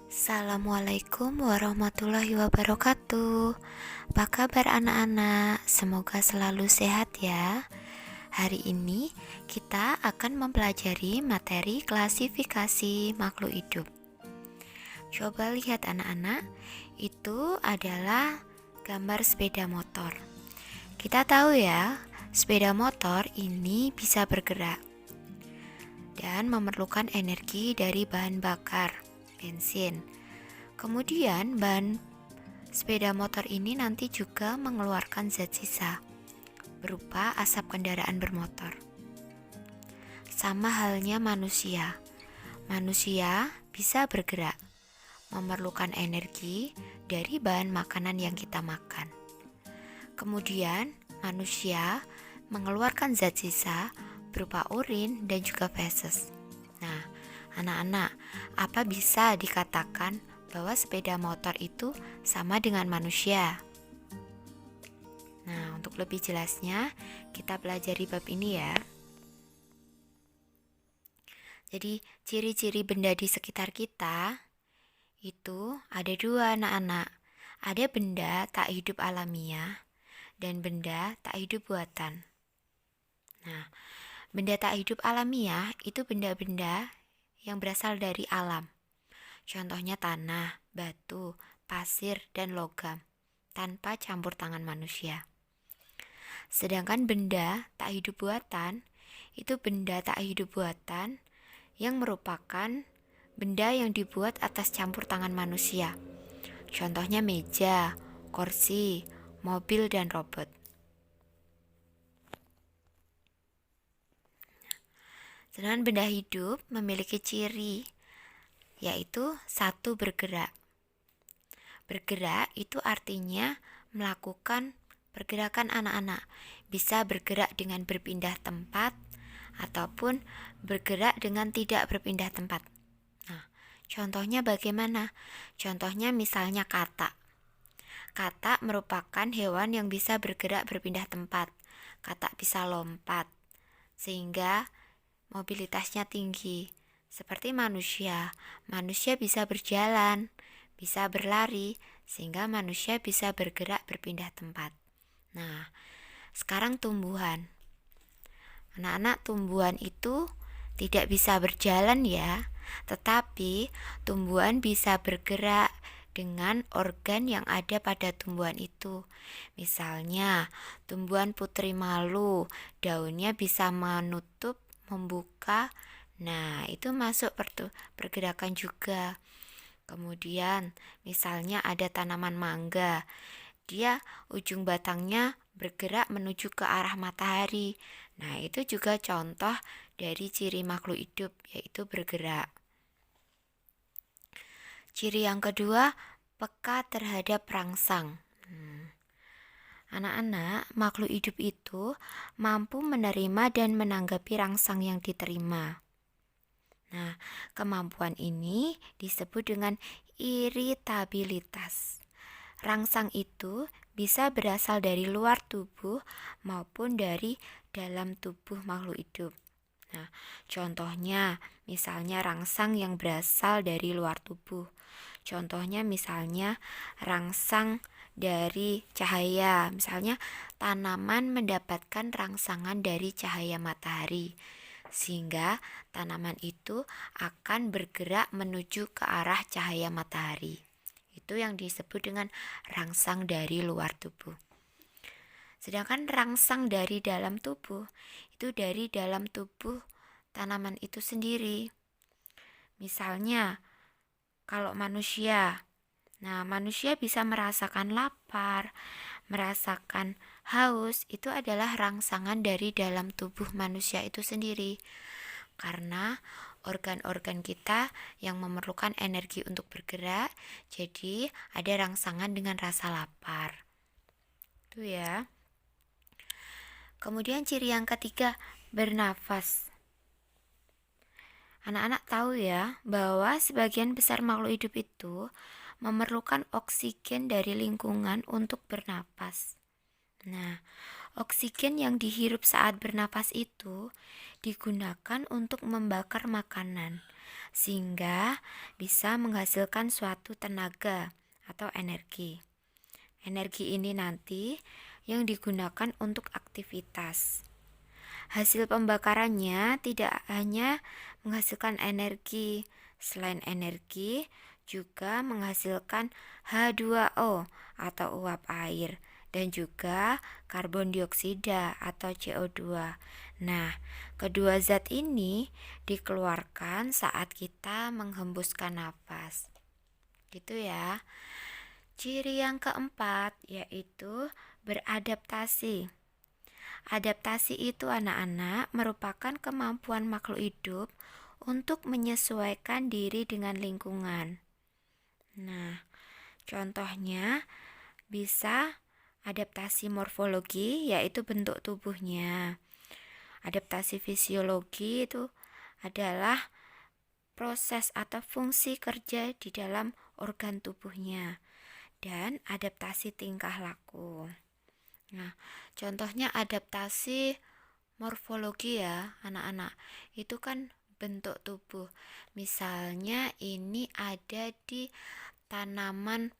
Assalamualaikum warahmatullahi wabarakatuh. Apa kabar anak-anak? Semoga selalu sehat ya. Hari ini kita akan mempelajari materi klasifikasi makhluk hidup. Coba lihat anak-anak, itu adalah gambar sepeda motor. Kita tahu ya, sepeda motor ini bisa bergerak dan memerlukan energi dari bahan bakar, bensin. Kemudian bahan sepeda motor ini nanti juga mengeluarkan zat sisa berupa asap kendaraan bermotor. Sama halnya manusia. Manusia bisa bergerak, memerlukan energi dari bahan makanan yang kita makan. Kemudian manusia mengeluarkan zat sisa berupa urin dan juga feses. Nah, anak-anak, apa bisa dikatakan bahwa sepeda motor itu sama dengan manusia? Nah, untuk lebih jelasnya, kita pelajari bab ini ya. Jadi, ciri-ciri benda di sekitar kita itu ada dua anak-anak. Ada benda tak hidup alamiah dan benda tak hidup buatan. Nah, benda tak hidup alamiah itu benda-benda yang berasal dari alam. Contohnya tanah, batu, pasir, dan logam, tanpa campur tangan manusia. Sedangkan benda tak hidup buatan, itu benda tak hidup buatan yang merupakan benda yang dibuat atas campur tangan manusia. Contohnya meja, kursi, mobil, dan robot. Sedangkan benda hidup memiliki ciri, yaitu satu, bergerak. Bergerak itu artinya melakukan pergerakan anak-anak. Bisa bergerak dengan berpindah tempat ataupun bergerak dengan tidak berpindah tempat. Nah, contohnya bagaimana? Contohnya misalnya katak. Katak merupakan hewan yang bisa bergerak berpindah tempat. Katak bisa lompat sehingga mobilitasnya tinggi. Seperti manusia, manusia bisa berjalan, bisa berlari, sehingga manusia bisa bergerak berpindah tempat. Nah, sekarang tumbuhan. Anak-anak, tumbuhan itu tidak bisa berjalan ya, tetapi tumbuhan bisa bergerak dengan organ yang ada pada tumbuhan itu. Misalnya, tumbuhan putri malu, daunnya bisa menutup, membuka. Nah, itu masuk pergerakan juga. Kemudian, misalnya ada tanaman mangga. Dia ujung batangnya bergerak menuju ke arah matahari. Nah, itu juga contoh dari ciri makhluk hidup, yaitu bergerak. Ciri yang kedua, peka terhadap rangsang. Anak-anak, makhluk hidup itu mampu menerima dan menanggapi rangsang yang diterima. Nah, kemampuan ini disebut dengan iritabilitas. Rangsang itu bisa berasal dari luar tubuh maupun dari dalam tubuh makhluk hidup. Nah, contohnya misalnya rangsang yang berasal dari luar tubuh. Contohnya misalnya rangsang dari cahaya. Misalnya tanaman mendapatkan rangsangan dari cahaya matahari, sehingga tanaman itu akan bergerak menuju ke arah cahaya matahari. Itu yang disebut dengan rangsang dari luar tubuh. Sedangkan rangsang dari dalam tubuh, itu dari dalam tubuh tanaman itu sendiri. Misalnya, kalau manusia, nah manusia bisa merasakan lapar, merasakan haus, itu adalah rangsangan dari dalam tubuh manusia itu sendiri. Karena organ-organ kita yang memerlukan energi untuk bergerak, jadi ada rangsangan dengan rasa lapar. Itu ya. Kemudian ciri yang ketiga, bernafas. Anak-anak tahu ya bahwa sebagian besar makhluk hidup itu memerlukan oksigen dari lingkungan untuk bernapas. Nah, oksigen yang dihirup saat bernapas itu digunakan untuk membakar makanan. sehingga bisa menghasilkan suatu tenaga atau energi. Energi ini nanti yang digunakan untuk aktivitas. Hasil pembakarannya tidak hanya menghasilkan energi, selain energi juga menghasilkan H2O atau uap air dan juga karbon dioksida atau CO2. Nah, kedua zat ini dikeluarkan saat kita menghembuskan napas. Gitu ya. Ciri yang keempat yaitu beradaptasi. Adaptasi itu anak-anak merupakan kemampuan makhluk hidup untuk menyesuaikan diri dengan lingkungan. Nah, contohnya bisa adaptasi morfologi yaitu bentuk tubuhnya. Adaptasi fisiologi itu adalah proses atau fungsi kerja di dalam organ tubuhnya. Dan adaptasi tingkah laku. Nah, contohnya adaptasi morfologi ya, anak-anak. Itu kan bentuk tubuh. Misalnya ini ada di tanaman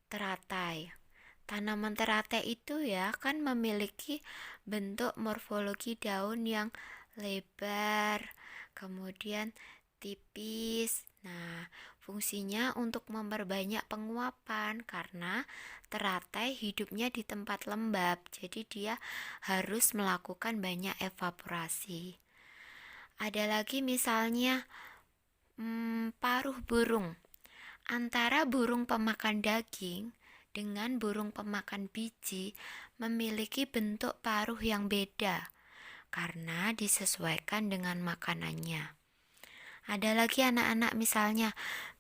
teratai. Tanaman teratai itu ya kan memiliki bentuk morfologi daun yang lebar, kemudian tipis. Nah, fungsinya untuk memperbanyak penguapan karena teratai hidupnya di tempat lembab, jadi dia harus melakukan banyak evaporasi. Ada lagi misalnya paruh burung. Antara burung pemakan daging dengan burung pemakan biji memiliki bentuk paruh yang beda karena disesuaikan dengan makanannya. Ada lagi anak-anak misalnya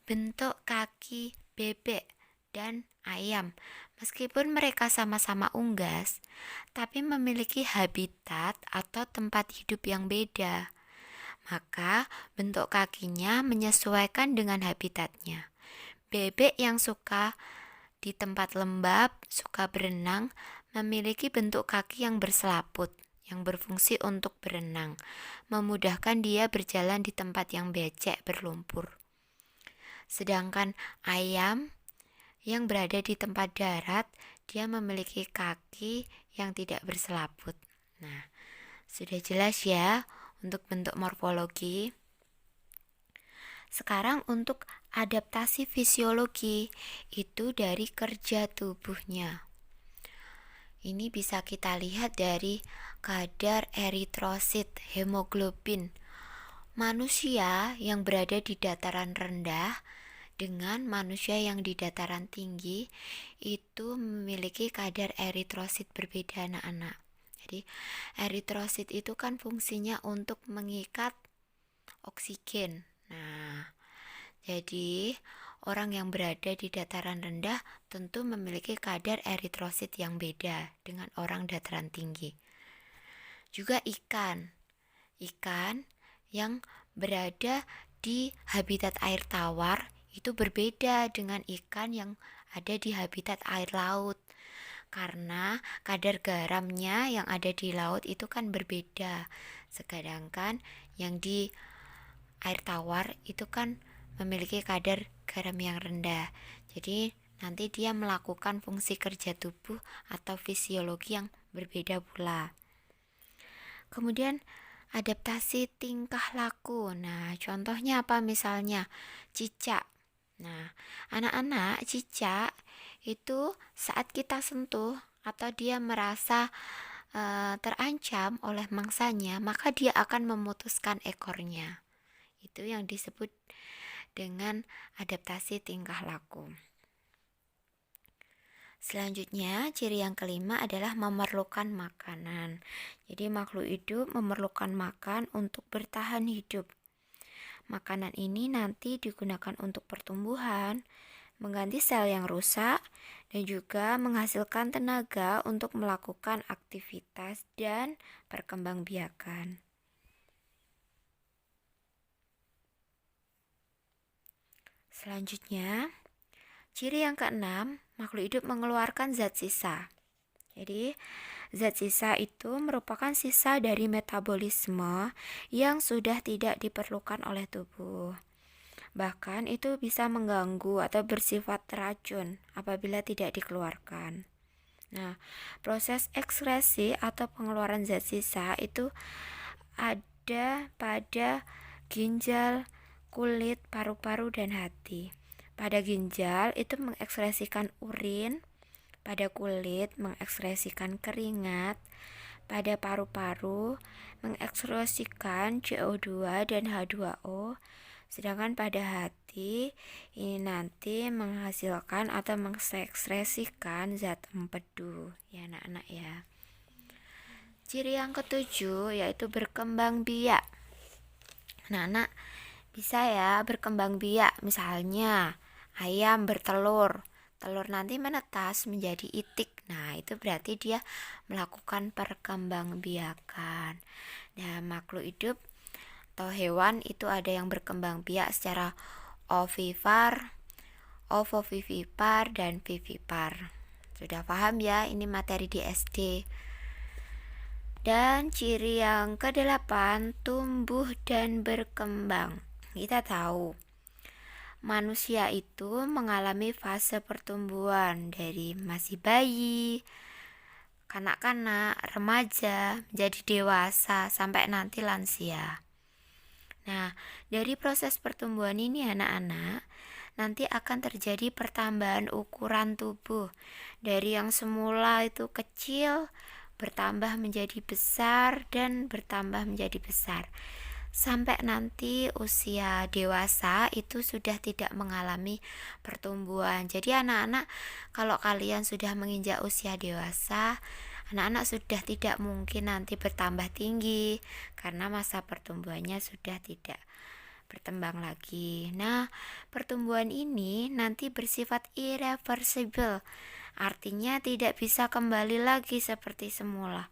bentuk kaki bebek dan ayam. Meskipun mereka sama-sama unggas, tapi memiliki habitat atau tempat hidup yang beda. Maka bentuk kakinya menyesuaikan dengan habitatnya. Bebek yang suka di tempat lembab, suka berenang, memiliki bentuk kaki yang berselaput, yang berfungsi untuk berenang, memudahkan dia berjalan di tempat yang becek berlumpur. Sedangkan ayam yang berada di tempat darat, dia memiliki kaki yang tidak berselaput. Nah, sudah jelas ya untuk bentuk morfologi. Sekarang untuk adaptasi fisiologi, itu dari kerja tubuhnya. Ini bisa kita lihat dari kadar eritrosit, hemoglobin. Manusia yang berada di dataran rendah dengan manusia yang di dataran tinggi itu memiliki kadar eritrosit berbeda anak-anak. Jadi eritrosit itu kan fungsinya untuk mengikat oksigen. Nah, jadi orang yang berada di dataran rendah tentu memiliki kadar eritrosit yang beda dengan orang dataran tinggi. Juga ikan yang berada di habitat air tawar itu berbeda dengan ikan yang ada di habitat air laut. Karena kadar garamnya yang ada di laut itu kan berbeda. Sedangkan yang di air tawar itu kan memiliki kadar garam yang rendah. Jadi nanti dia melakukan fungsi kerja tubuh atau fisiologi yang berbeda pula. Kemudian adaptasi tingkah laku. Nah, contohnya apa misalnya? Cicak. Nah, anak-anak cicak itu saat kita sentuh atau dia merasa terancam oleh mangsanya, maka dia akan memutuskan ekornya. Itu yang disebut dengan adaptasi tingkah laku. Selanjutnya, ciri yang kelima adalah memerlukan makanan. Jadi makhluk hidup memerlukan makan untuk bertahan hidup. Makanan ini nanti digunakan untuk pertumbuhan, mengganti sel yang rusak, dan juga menghasilkan tenaga untuk melakukan aktivitas dan perkembangbiakan. Selanjutnya, ciri yang keenam, makhluk hidup mengeluarkan zat sisa. Jadi, Zat sisa itu merupakan sisa dari metabolisme yang sudah tidak diperlukan oleh tubuh. Bahkan itu bisa mengganggu atau bersifat racun apabila tidak dikeluarkan. Nah, proses ekskresi atau pengeluaran zat sisa itu ada pada ginjal, kulit, paru-paru, dan hati. Pada ginjal itu mengekskresikan urin, pada kulit mengekskresikan keringat, pada paru-paru mengekskresikan CO2 dan H2O, sedangkan pada hati ini nanti menghasilkan atau mengekskresikan zat empedu ya anak-anak ya. Ciri yang ketujuh yaitu berkembang biak. Anak-anak bisa ya berkembang biak, misalnya ayam bertelur, telur nanti menetas menjadi itik. Nah, itu berarti dia melakukan perkembangbiakan. Nah, makhluk hidup atau hewan itu ada yang berkembang biak secara ovipar, ovovivipar, dan vivipar. Sudah paham ya, ini materi di SD. Dan ciri yang ke-8, tumbuh dan berkembang. Kita tahu manusia itu mengalami fase pertumbuhan dari masih bayi, kanak-kanak, remaja, menjadi dewasa, sampai nanti lansia. Nah, dari proses pertumbuhan ini anak-anak, nanti akan terjadi pertambahan ukuran tubuh. Dari yang semula itu kecil, bertambah menjadi besar, dan bertambah menjadi besar. Sampai nanti usia dewasa itu sudah tidak mengalami pertumbuhan. Jadi anak-anak, kalau kalian sudah menginjak usia dewasa, anak-anak sudah tidak mungkin nanti bertambah tinggi karena masa pertumbuhannya sudah tidak berkembang lagi. Nah, pertumbuhan ini nanti bersifat irreversible. Artinya tidak bisa kembali lagi seperti semula.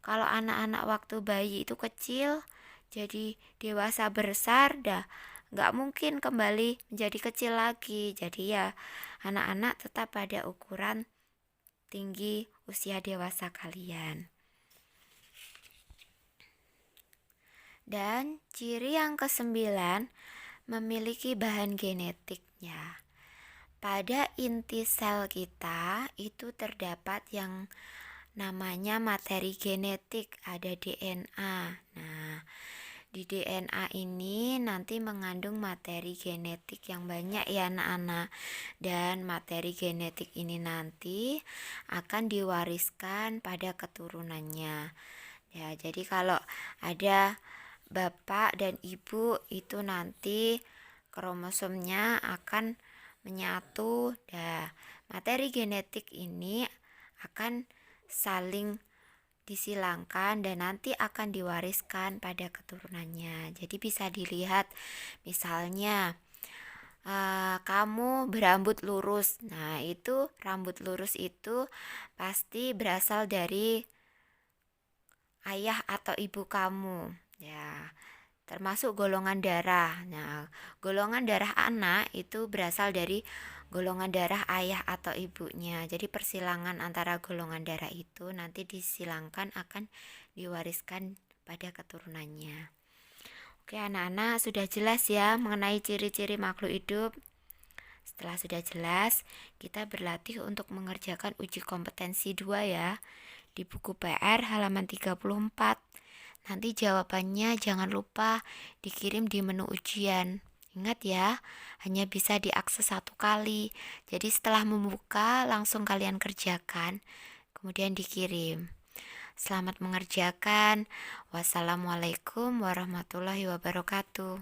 Kalau anak-anak waktu bayi itu kecil, jadi dewasa besar, dah nggak mungkin kembali menjadi kecil lagi. Jadi ya anak-anak tetap pada ukuran tinggi usia dewasa kalian. Dan ciri yang ke-9, memiliki bahan genetiknya. Pada inti sel kita itu terdapat yang namanya materi genetik, ada DNA. Nah, di DNA ini nanti mengandung materi genetik yang banyak ya anak-anak. Dan materi genetik ini nanti akan diwariskan pada keturunannya. Ya, jadi kalau ada bapak dan ibu itu nanti kromosomnya akan menyatu. Nah, materi genetik ini akan saling disilangkan dan nanti akan diwariskan pada keturunannya. Jadi bisa dilihat misalnya kamu berambut lurus. Nah, itu rambut lurus itu pasti berasal dari ayah atau ibu kamu. Ya, termasuk golongan darah. Nah, golongan darah anak itu berasal dari golongan darah ayah atau ibunya. Jadi persilangan antara golongan darah itu nanti disilangkan akan diwariskan pada keturunannya. Oke anak-anak, sudah jelas ya mengenai ciri-ciri makhluk hidup. Setelah sudah jelas, kita berlatih untuk mengerjakan uji kompetensi 2 ya. Di buku PR halaman 34. Nanti jawabannya jangan lupa dikirim di menu ujian. Ingat ya, hanya bisa diakses 1 kali. Jadi setelah membuka langsung kalian kerjakan, kemudian dikirim. Selamat mengerjakan. Wassalamualaikum warahmatullahi wabarakatuh.